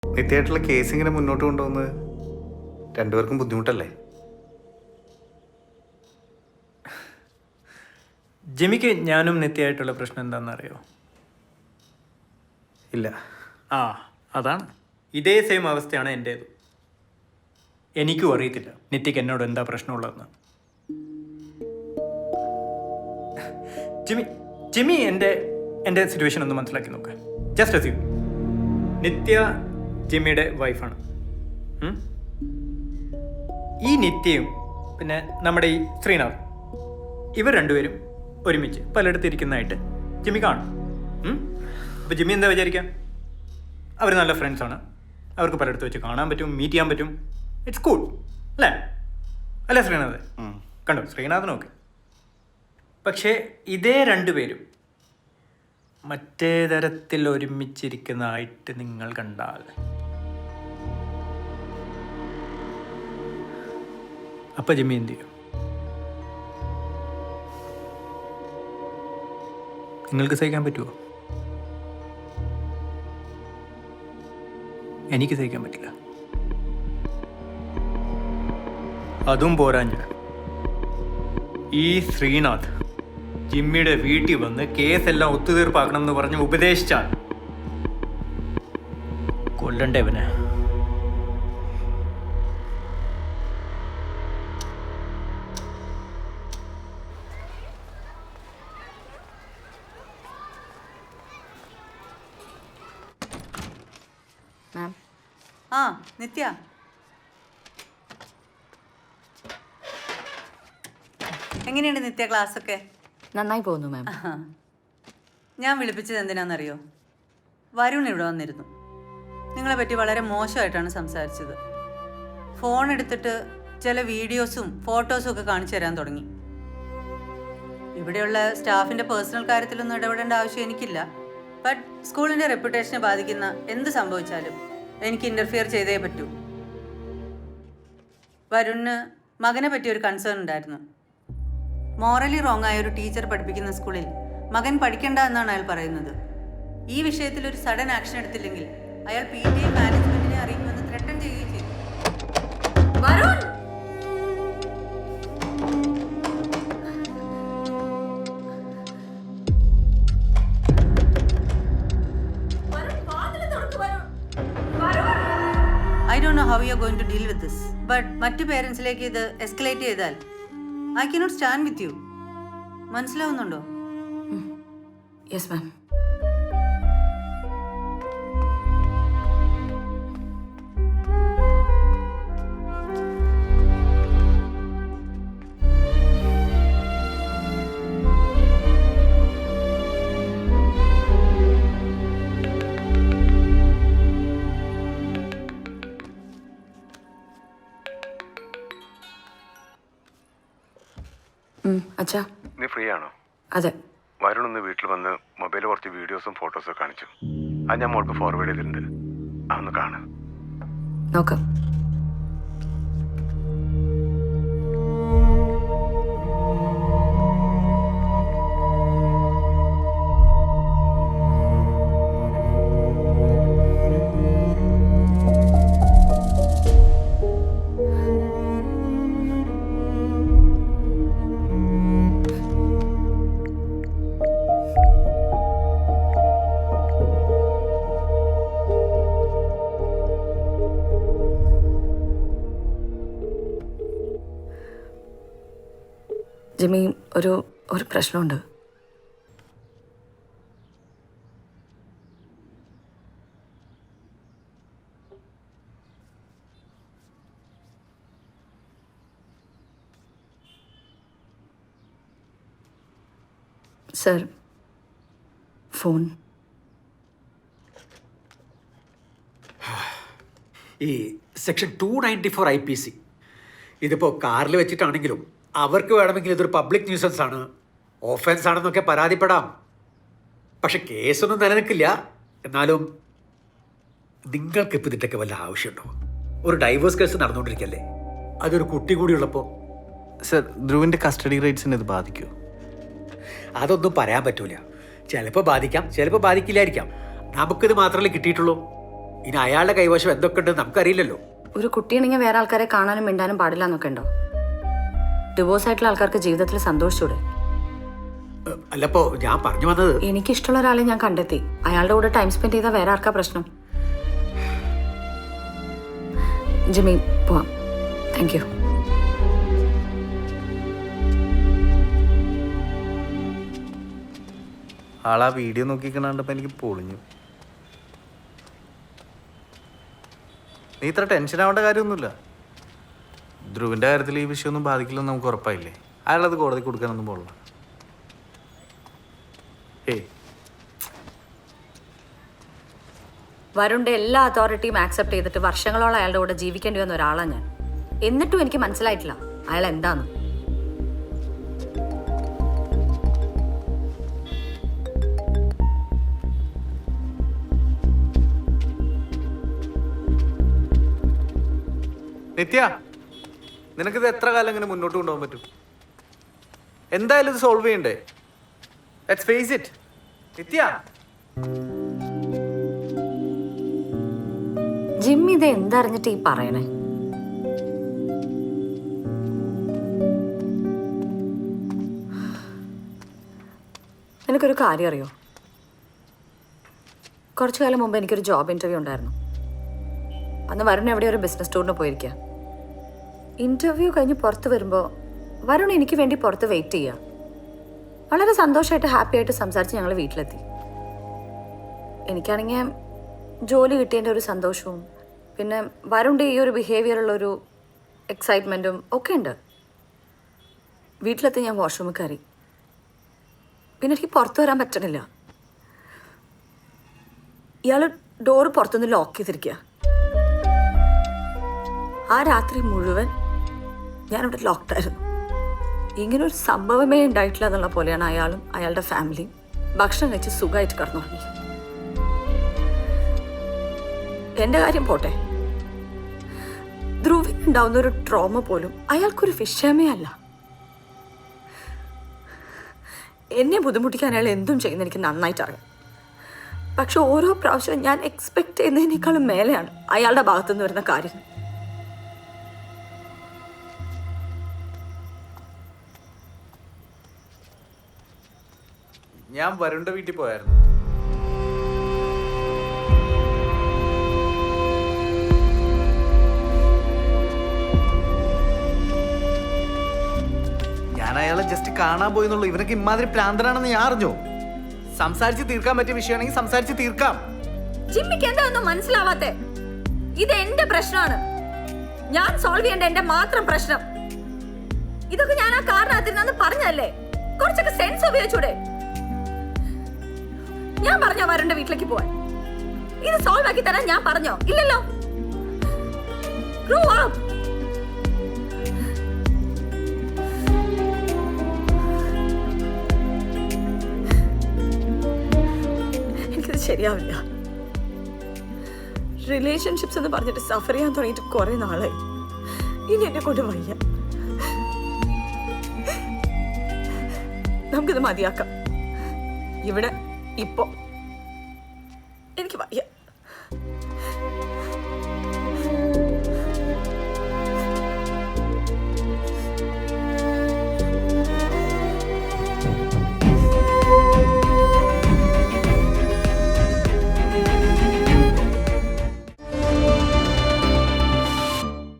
നിത്യമായിട്ടുള്ള case ഇങ്ങനെ മുന്നോട്ട് കൊണ്ടുപോകുന്നത് രണ്ടുപേർക്കും ബുദ്ധിമുട്ടല്ലേ? ജിമിക്ക് ഞാനും നിത്യമായിട്ടുള്ള പ്രശ്നം എന്താണെന്നറിയോ? ഇല്ല. അതാണ് ഇതേ സെയിം അവസ്ഥയാണ് എൻ്റേത്. എനിക്കും അറിയത്തില്ല നിത്യക്ക് എന്നോട് എന്താ പ്രശ്നമുള്ളതെന്ന്. ജിമി എൻ്റെ സിറ്റുവേഷൻ ഒന്ന് മനസ്സിലാക്കി നോക്കുക. ജസ്റ്റ് അസ്യൂം നിത്യ ജിമ്മിയുടെ വൈഫാണ്. ഈ നിത്യയും പിന്നെ നമ്മുടെ ഈ ശ്രീനാഥ്, ഇവർ രണ്ടുപേരും ഒരുമിച്ച് പലയിടത്ത് ഇരിക്കുന്നതായിട്ട് ജിമ്മി കാണും. അപ്പോൾ ജിമ്മി എന്താ വിചാരിക്കുക? അവർ നല്ല ഫ്രണ്ട്സാണ്, അവർക്ക് പലയിടത്ത് വെച്ച് കാണാൻ പറ്റും, മീറ്റ് ചെയ്യാൻ പറ്റും. ഇറ്റ്സ് കൂൾ അല്ലേ ശ്രീനാഥ്? കണ്ടോ, ശ്രീനാഥിനൊക്കെ. പക്ഷേ ഇതേ രണ്ടുപേരും മറ്റേ തരത്തിൽ ഒരുമിച്ചിരിക്കുന്നതായിട്ട് നിങ്ങൾ കണ്ടാൽ അപ്പം ജിമ്മി എന്ത് ചെയ്യും? നിങ്ങൾക്ക് സഹിക്കാൻ പറ്റുമോ? എനിക്ക് സഹിക്കാൻ പറ്റില്ല. അതും പോരാഞ്ഞ് ഈ ശ്രീനാഥ് ജിമ്മിയുടെ വീട്ടിൽ വന്ന് കേസെല്ലാം ഒത്തുതീർപ്പാക്കണം എന്ന് പറഞ്ഞ് ഉപദേശിച്ചാൽ കൊല്ലണ്ടേവനെ. നിത്യ, എങ്ങനെയുണ്ട് നിത്യ ക്ലാസ്സൊക്കെ? നന്നായി പോകുന്നു മാം. ഞാൻ വിളിപ്പിച്ചത് എന്തിനാണെന്നറിയോ? വരുൺ ഇവിടെ വന്നിരുന്നു. നിങ്ങളെ പറ്റി വളരെ മോശമായിട്ടാണ് സംസാരിച്ചത്. ഫോൺ എടുത്തിട്ട് ചില വീഡിയോസും ഫോട്ടോസും ഒക്കെ കാണിച്ചു തരാൻ തുടങ്ങി. ഇവിടെയുള്ള സ്റ്റാഫിൻ്റെ പേഴ്സണൽ കാര്യത്തിലൊന്നും ഇടപെടേണ്ട ആവശ്യം എനിക്കില്ല. ബട്ട് സ്കൂളിൻ്റെ റെപ്യൂട്ടേഷനെ ബാധിക്കുന്ന എന്ത് സംഭവിച്ചാലും എനിക്ക് ഇൻ്റർഫിയർ ചെയ്തേ പറ്റൂ. വരുണിന് മകനെ പറ്റി ഒരു കൺസേൺ ഉണ്ടായിരുന്നു. മോറലി റോങ് ആയ ഒരു ടീച്ചർ പഠിപ്പിക്കുന്ന സ്കൂളിൽ മകൻ പഠിക്കണ്ട എന്നാണ് അയാൾ പറയുന്നത്. ഈ വിഷയത്തിൽ ഒരു സഡൻ ആക്ഷൻ എടുത്തില്ലെങ്കിൽ അയാൾ PTA മാനേജ്മെന്റിനെ അറിയിക്കുമെന്ന് ത്രെട്ടൻ ചെയ്യുകയും ചെയ്തു. I don't know how you are going to deal with this, but മറ്റു പേരൻസിലേക്ക് ഇത് എസ്കലേറ്റ് ചെയ്താൽ I cannot stand with you. മനസ്സിലാവുന്നുണ്ടോ? Yes ma'am. അച്ഛാ, നീ ഫ്രീ ആണോ? അതെ. വരുൺ ഒന്ന് വീട്ടിൽ വന്ന് മൊബൈലിൽ കുറച്ച് വീഡിയോസും ഫോട്ടോസും കാണിച്ചു. അത് ഞാൻ മോൾക്ക് ഫോർവേഡ് ചെയ്തിട്ടുണ്ട്. അതൊന്ന് കാണാം. നോക്കാം. ജിമ്മി, ഒരു പ്രശ്നമുണ്ട്. Sir, phone. ഈ സെക്ഷൻ 294 IPC ഇതിപ്പോൾ കാറിൽ വെച്ചിട്ടാണെങ്കിലും അവർക്ക് വേണമെങ്കിൽ ഇതൊരു പബ്ലിക് ന്യൂസൻസ് ആണ്, ഓഫൻസ് ആണെന്നൊക്കെ പരാതിപ്പെടാം. പക്ഷെ കേസൊന്നും നിലനിൽക്കില്ല. എന്നാലും നിങ്ങൾക്കിപ്പോൾ ഇതിൻ്റെയൊക്കെ വല്ല ആവശ്യമുണ്ടോ? ഒരു ഡൈവേഴ്സ് കേസ് നടന്നുകൊണ്ടിരിക്കല്ലേ, അതൊരു കുട്ടി കൂടി ഉള്ളപ്പോൾ. സർ, ധ്രുവിൻ്റെ കസ്റ്റഡി റൈറ്റ്സിനെ ഇത് ബാധിക്കുമോ? അതൊന്നും പറയാൻ പറ്റൂല. ചിലപ്പോൾ ബാധിക്കാം, ചിലപ്പോൾ ബാധിക്കില്ലായിരിക്കാം. നമുക്കിത് മാത്രമല്ലേ കിട്ടിയിട്ടുള്ളൂ. ഇനി അയാളുടെ കൈവശം എന്തൊക്കെ ഉണ്ടെന്ന് നമുക്കറിയില്ലല്ലോ. ഒരു കുട്ടിയാണെങ്കിൽ വേറെ ആൾക്കാരെ കാണാനും മിണ്ടാനും പാടില്ല എന്നൊക്കെ ഉണ്ടോ? ഡിവോഴ്സ് ആയിട്ടുള്ള ആൾക്കാർക്ക് ജീവിതത്തിൽ സന്തോഷിച്ചൂടെ? അല്ലപ്പോ ഞാൻ പറഞ്ഞു വന്നത്, എനിക്കിഷ്ടമുള്ള ഒരാളെ ഞാൻ കണ്ടെത്തി. അയാളുടെ കൂടെ ടൈം സ്പെൻഡ് ചെയ്താൽ വേറെ ആർക്കാ പ്രശ്നം? ജിമ്മി, പോവാം. Thank you. ആളാ വീഡിയോ നോക്കിക്കണ്ടപ്പോൾ എനിക്ക് പൊളിഞ്ഞു. നീ ഇത്ര ടെൻഷൻ ആവേണ്ട കാര്യമൊന്നുമില്ല. ധ്രുവിൻ്റെ കാര്യത്തിൽ ഈ വിഷയമൊന്നും ബാധിക്കില്ലെന്ന് നമുക്ക് ഉറപ്പായില്ലേ. അയാളത് കോടതി കൊടുക്കാനൊന്നും പോകില്ല. വരുണിന്റെ എല്ലാ അതോറിറ്റിയും ആക്സെപ്റ്റ് ചെയ്തിട്ട് വർഷങ്ങളോളം അയാളുടെ കൂടെ ജീവിക്കേണ്ടി വന്ന ഒരാളാണ് ഞാൻ. എന്നിട്ടും എനിക്ക് മനസ്സിലായിട്ടില്ല അയാൾ എന്താന്ന്. നിത്യ, നിനക്കിത് എത്ര കാലം ഇങ്ങനെ മുന്നോട്ട് കൊണ്ടുപോകാൻ പറ്റും? എന്തായാലും ഇത് സോൾവ് ചെയ്യണ്ടേ? Let's face it. Nithya, Jimmy ഇത് എന്തറിഞ്ഞിട്ട് ഈ പറയണേ? എനിക്കൊരു കാര്യം അറിയോ? കുറച്ചു കാലം മുമ്പ് എനിക്കൊരു ജോബ് ഇൻ്റർവ്യൂ ഉണ്ടായിരുന്നു. അന്ന് വരുൺ എവിടെ ഒരു ബിസിനസ് ടൂറിന് പോയിരിക്കുക. ഇൻ്റർവ്യൂ കഴിഞ്ഞ് പുറത്ത് വരുമ്പോൾ വരുൺ എനിക്ക് വേണ്ടി പുറത്ത് വെയിറ്റ് ചെയ്യുക. വളരെ സന്തോഷമായിട്ട് ഹാപ്പി ആയിട്ട് സംസാരിച്ച് ഞങ്ങൾ വീട്ടിലെത്തി. എനിക്കാണെങ്കിൽ ജോലി കിട്ടിയതിൻ്റെ ഒരു സന്തോഷവും പിന്നെ വരുണിൻ്റെ ഈ ഒരു ബിഹേവിയറുള്ളൊരു എക്സൈറ്റ്മെൻറ്റും ഒക്കെ ഉണ്ട്. വീട്ടിലെത്തി ഞാൻ വാഷ്റൂമിൽ കയറി. പിന്നെ എനിക്ക് പുറത്ത് വരാൻ പറ്റണില്ല. ഇയാൾ ഡോറ് പുറത്തുനിന്ന് ലോക്ക് ചെയ്തിരിക്കുക. ആ രാത്രി മുഴുവൻ ഞാനിവിടെ ലോക്ക്ഡായിരുന്നു. ഇങ്ങനൊരു സംഭവമേ ഉണ്ടായിട്ടില്ല എന്നുള്ള പോലെയാണ് അയാളും അയാളുടെ ഫാമിലിയും ഭക്ഷണം കഴിച്ച് സുഖമായിട്ട് കിടന്നുറങ്ങി. എൻ്റെ കാര്യം പോട്ടെ, ധ്രുവിനുണ്ടാവുന്ന ഒരു ട്രോമ പോലും അയാൾക്കൊരു വിഷയമേ അല്ല. എന്നെ ബുദ്ധിമുട്ടിക്കാൻ അയാൾ എന്തും ചെയ്യുന്ന എനിക്ക് നന്നായിട്ട് അറിയാം. പക്ഷെ ഓരോ പ്രാവശ്യവും ഞാൻ എക്സ്പെക്ട് ചെയ്യുന്നതിനേക്കാളും മേലെയാണ് അയാളുടെ ഭാഗത്തുനിന്ന് വരുന്ന കാര്യം. ഞാൻ വരുണിന്റെ വീട്ടിൽ പോയായിരുന്നു. ഞാൻ അയാളെ ജസ്റ്റ് കാണാൻ പോയെന്നുള്ളൂ. ഇവനൊക്കെ ഇമാതിരി പ്രാന്തനാണെന്ന് ഞാൻ അറിഞ്ഞു. സംസാരിച്ച് തീർക്കാൻ പറ്റിയ വിഷയമാണെങ്കിൽ സംസാരിച്ച് തീർക്കാം. ജിമ്മിക്ക് എന്താ ഒന്നും മനസ്സിലാവാത്തെ? ഇത് എന്റെ പ്രശ്നമാണ്. ഞാൻ സോൾവ് ചെയ്യേണ്ട എന്റെ മാത്രം പ്രശ്നം. ഇതൊക്കെ ഞാൻ ആ കാറിനകത്തിരുന്നു പറഞ്ഞല്ലേ? കുറച്ചൊക്കെ സെൻസ് ഉപയോഗിച്ചൂടെ? ഞാൻ പറഞ്ഞോ വരുണിന്റെ വീട്ടിലേക്ക് പോവാൻ? ഇത് സോൾവ് ആക്കി തരാൻ ഞാൻ പറഞ്ഞോ? ഇല്ലല്ലോ. Grow up. എനിക്കിത് ശരിയാവില്ല. റിലേഷൻഷിപ്സ് എന്ന് പറഞ്ഞിട്ട് സഫർ ചെയ്യാൻ തുടങ്ങിയിട്ട് കുറെ നാളായി. ഇനി എന്നെ കൊണ്ട് വയ്യ. നമുക്കിത് മതിയാക്കാം. ഇവിടെ ഇപ്പോ എനിക്ക് വയ്യ.